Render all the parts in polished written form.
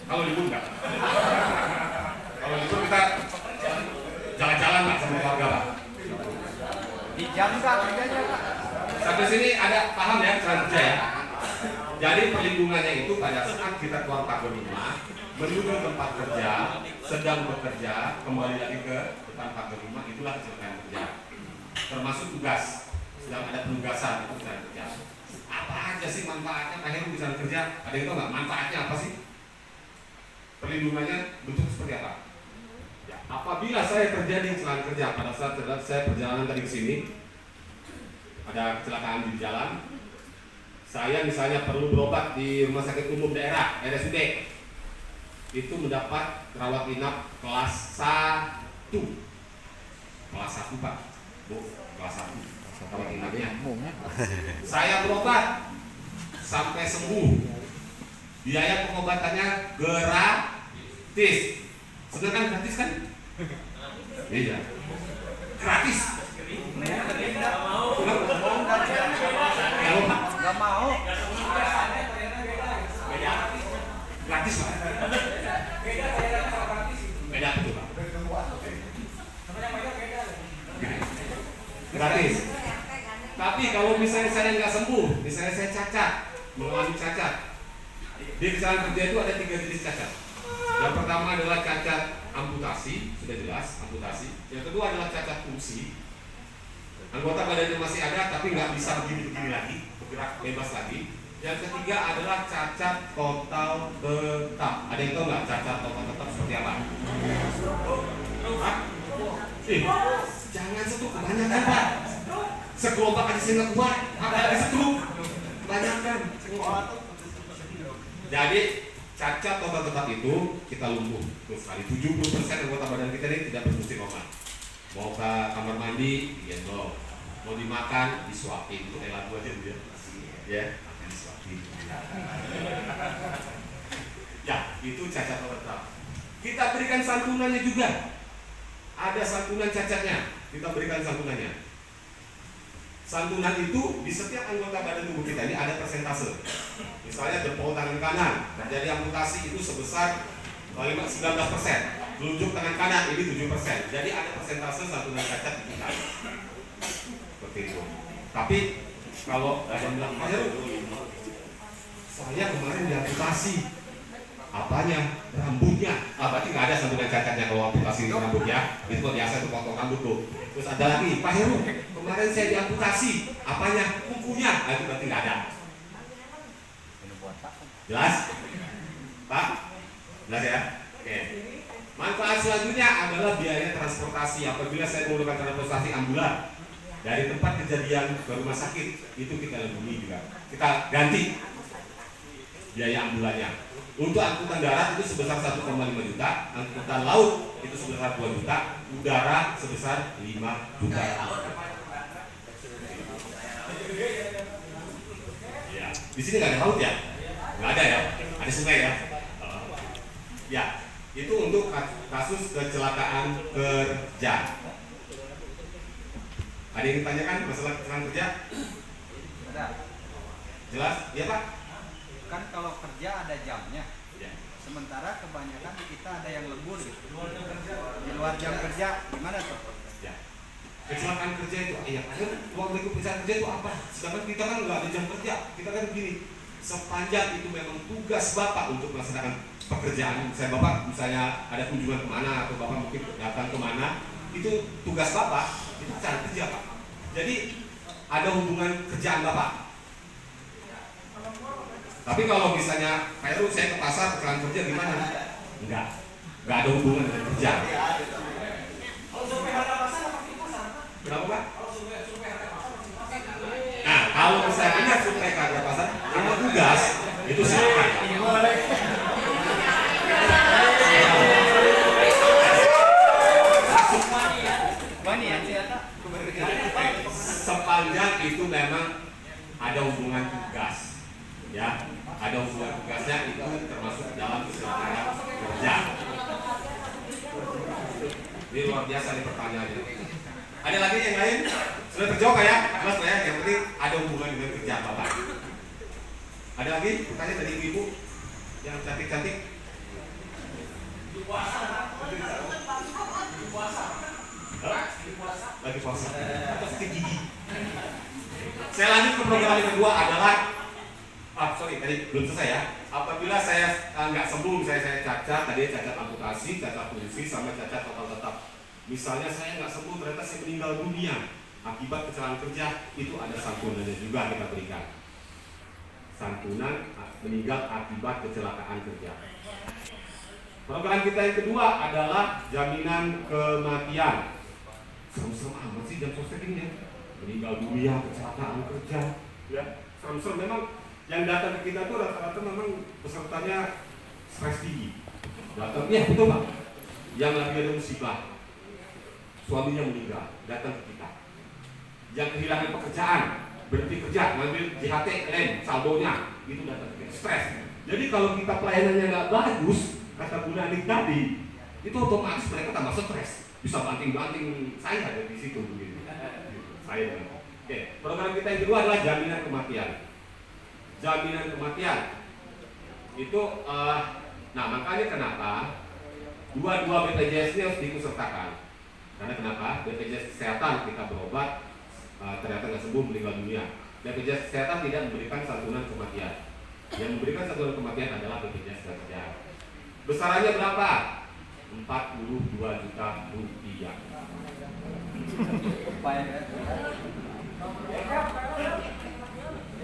Kalau libur enggak. Kalau libur kita jalan-jalan Pak sama keluarga Pak. Di jam nggak kerjanya Pak? Sampai sini ada paham ya cara kerja ya? Jadi perlindungannya itu pada saat kita keluar 45 menuju tempat kerja, sedang bekerja, kembali lagi ke depan 45, itulah kecelakaan kerja. Termasuk tugas, sedang ada penugasan, itu kecelakaan kerja. Apa aja sih manfaatnya? Akhirnya kecelakaan kerja, ada yang tahu nggak manfaatnya apa sih? Perlindungannya bentuk seperti apa? Ya, apabila saya terjadi kecelakaan kerja pada saat saya perjalanan tadi ke sini, ada kecelakaan di jalan, saya misalnya perlu berobat di rumah sakit umum daerah RSUD, itu mendapat rawat inap kelas 1. Kelas 1 Pak, Bu, kelas 1 rawat inapnya. Saya berobat sampai sembuh, biaya pengobatannya gratis. Sedangkan gratis kan? Iya, gratis. Nggak mau. Gratis Pak. Beda betul Pak. Gratis. Tapi kalau misalnya saya nggak sembuh, misalnya saya cacat, mengalami cacat, di kecelakaan kerja itu ada 3 jenis cacat. Yang pertama adalah cacat amputasi, sudah jelas amputasi. Yang kedua adalah cacat fungsi. Anggota badannya masih ada tapi nggak bisa begini-begini lagi, bergerak bebas lagi. Yang ketiga adalah cacat total tetap. Ada yang tahu nggak cacat total tetap seperti apa? Hah? Jangan setruk kebanyakan Pak. Sekelompok aja saya nggak kuat, apalagi setruk kebanyakan. Jadi cacat total tetap itu kita lumpuh terus kali 70% anggota badan kita ini tidak berfungsi normal. Mau ke kamar mandi, digendong. Mau dimakan, disuapin. Itu kayak lagu aja dia. Ya, makan disuapin. Ya, itu cacat tetap. Kita berikan santunannya juga. Ada santunan cacatnya. Kita berikan santunannya. Santunan itu di setiap anggota badan tubuh kita ini ada persentase. Misalnya jempol tangan kanan terjadi amputasi itu sebesar 19%. Telunjuk tangan kanan ini 7%. Jadi ada persentase santunan cacat di kita. Seperti itu. Tapi kalau ada yang bilang, saya kemarin diamputasi. Apanya? Rambutnya. Berarti nggak ada santunan cacatnya kalau amputasi rambut ya. Itu biasa tuh potong rambut tuh. Terus ada lagi, Pak Heru, kemarin saya diamputasi. Apanya? Kukunya. Itu berarti nggak ada. Jelas? Pak? Jelas ya? Oke. Manfaat selanjutnya adalah biaya transportasi. Apabila saya menggunakan transportasi ambulan dari tempat kejadian ke rumah sakit, itu kita lindungi juga. Kita ganti biaya ambulannya. Untuk angkutan darat itu sebesar 1,5 juta, angkutan laut itu sebesar 2 juta, udara sebesar 5 juta. Ya, di sini nggak ada laut ya? Nggak ada ya? Ada sungai ya? Ya. Itu untuk kasus kecelakaan kerja. Ada yang ditanyakan masalah kecelakaan kerja? Ada. Jelas? Iya Pak? Kan kalau kerja ada jamnya. Ya. Sementara kebanyakan kita ada yang lembur gitu. Di luar jam kerja, gimana tuh? Ya. Kecelakaan kerja itu, iya. Waktu itu kecelakaan kerja itu apa? Sedangkan kita kan nggak ada jam kerja. Kita kan begini. Sepanjang itu memang tugas Bapak untuk melaksanakan pekerjaan. Misalnya Bapak misalnya ada kunjungan kemana atau Bapak mungkin datang kemana, itu tugas Bapak, itu cara kerja Pak. Jadi ada hubungan kerjaan Bapak. Tapi kalau misalnya Pak Heru saya ke pasar kecelakaan kerja gimana? Enggak ada hubungan dengan kerja. Kenapa Pak? Nah, kalau saya punya survei harga pasar, karena tugas itu silakan. Sepanjang itu memang ada hubungan tugas, ya, ada hubungan tugasnya itu termasuk dalam kecelakaan kerja. Ini luar biasa nih pertanyaannya. Ada lagi yang lain? Sudah terjawab ya? Jelas ya? Yang penting ada hubungan dengan kerja Bapak. Ada lagi? Pertanyaan dari ibu yang cantik-cantik. Lagi puasa atau sakit gigi. Saya lanjut ke program yang kedua adalah tadi belum selesai ya. Apabila saya nggak sembuh, misalnya saya cacat, tadi cacat amputasi, cacat fungsi, sama cacat total tetap. Misalnya saya nggak sembuh, ternyata saya meninggal dunia akibat kecelakaan kerja, itu ada santunannya juga kita berikan. Santunan meninggal akibat kecelakaan kerja. Program kita yang kedua adalah jaminan kematian. Serem-serem amat sih jam sostek ini ya. Meninggal dunia, kecelakaan kerja, ya serem-serem. Memang yang datang ke kita tuh rata-rata memang pesertanya stres tinggi. Datang, ya betul Pak. Yang lagi ada musibah, suaminya meninggal, datang ke kita. Yang kehilangan pekerjaan, berhenti kerja, ngambil JHT, klaim, saldonya, itu datang ke kita, stres. Jadi kalau kita pelayanannya nggak bagus, kata Bu Nanik tadi, itu otomatis mereka tambah stres. Bisa banting-banting saya dari situ begitu. Saya. Oke, program kita yang kedua adalah jaminan kematian. Jaminan kematian itu, nah makanya kenapa dua BPJS ini harus diikutsertakan. Karena kenapa? BPJS kesehatan kita berobat, ternyata nggak sembuh, meninggal dunia. BPJS kesehatan tidak memberikan santunan kematian. Yang memberikan santunan kematian adalah BPJS kerja. Besarannya berapa? 42 juta rupiah.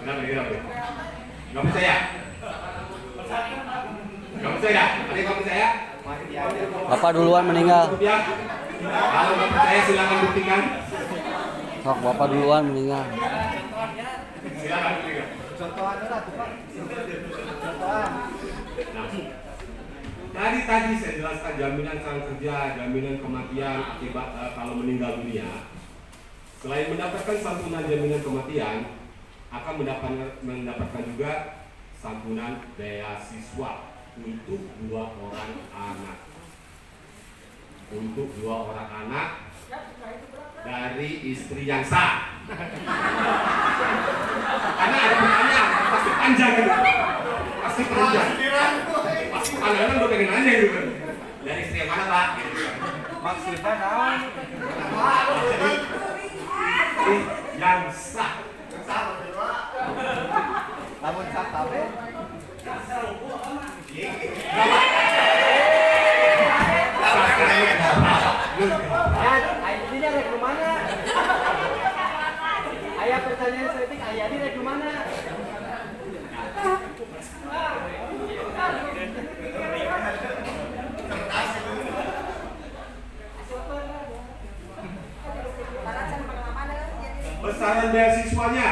Kenapa kira-kira? Gak percaya? Gak percaya? Ada yang gak percaya? Bapak duluan meninggal. Kalau gak percaya silakan buktikan. Sok bapak duluan meninggal. Silakan buktikan. Contohan lah tuh Pak. Contohan. Nah, tadi saya jelaskan jaminan sang kerja, jaminan kematian akibat kalau meninggal dunia. Selain mendapatkan santunan jaminan kematian, akan mendapatkan juga santunan beasiswa untuk 2 orang anak. Untuk 2 orang anak dari istri yang sah. Karena ada pertanyaan, pasti panjang gitu. Pasti panjang. Pasti panjang udah pengen nanya gitu. Dari istri yang mana Pak? Maksudnya naon? Jadi yang sah. Lamun sak kabeh. Ini rek mana? Ayah pertanyaan setik ayah ini rek mana? Besaran beasiswanya.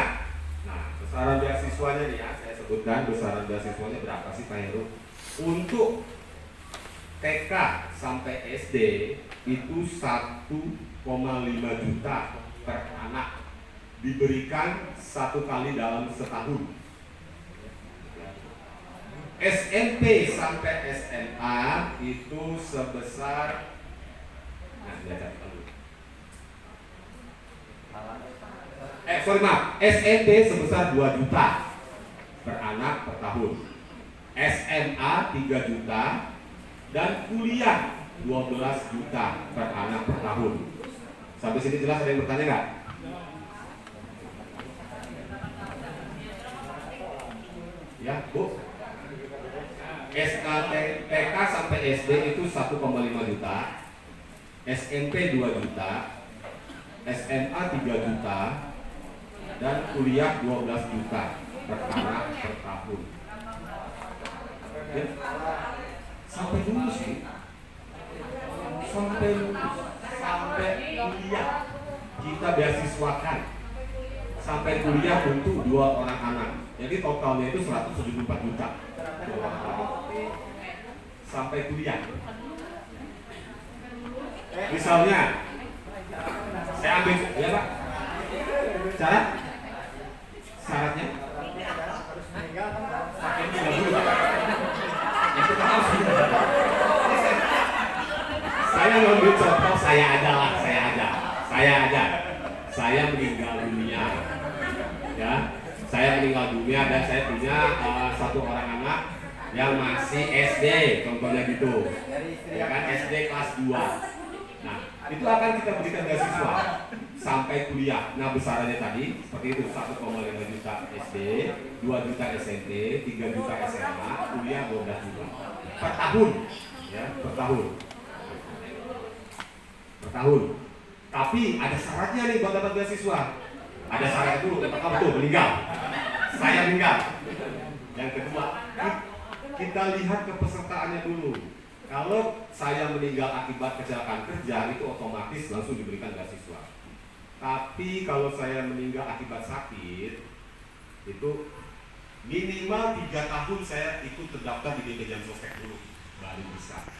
Nah, besaran beasiswanya nih ya, saya sebutkan besaran beasiswanya berapa sih Pak Heru? Untuk TK sampai SD itu 1,5 juta per anak, diberikan 1 kali dalam setahun. SMP sampai SMA itu sebesar, nah belajar dulu. SMP sebesar 2 juta per anak per tahun, SMA 3 juta, dan kuliah 12 juta per anak per tahun. Sampai sini jelas? Ada yang bertanya nggak? Ya, Bu. TK sampai SD itu 1,5 juta, SMP 2 juta, SMA 3 juta, dan kuliah 12 juta per anak per tahun. Ya. Sampai lulus nih, sampai kuliah kita beasiswakan sampai kuliah untuk 2 orang anak. Jadi totalnya itu 174 juta sampai kuliah. Misalnya saya ambil ya Pak, syaratnya pakai 30 Pak. Itu kan harus saya ngambil contoh, saya ada. Saya meninggal dunia, ya. Saya meninggal dunia dan saya punya 1 orang anak yang masih SD, contohnya gitu, Dari istri ya kan, aku. SD kelas 2. Nah, itu akan kita berikan beasiswa sampai kuliah. Nah, besarannya tadi seperti itu, 1,5 juta SD, 2 juta SMP, 3 juta SMA, kuliah 12 juta per tahun, ya, per tahun. Per tahun. Tapi ada syaratnya nih buat dapat beasiswa. Ada syarat dulu, yang pertama tuh meninggal. Saya meninggal. Yang kedua, kita lihat kepesertaannya dulu. Kalau saya meninggal akibat kecelakaan kerja, itu otomatis langsung diberikan beasiswa. Tapi kalau saya meninggal akibat sakit, itu minimal 3 tahun saya ikut terdaftar di BPJS Sosial dulu, baru bisa.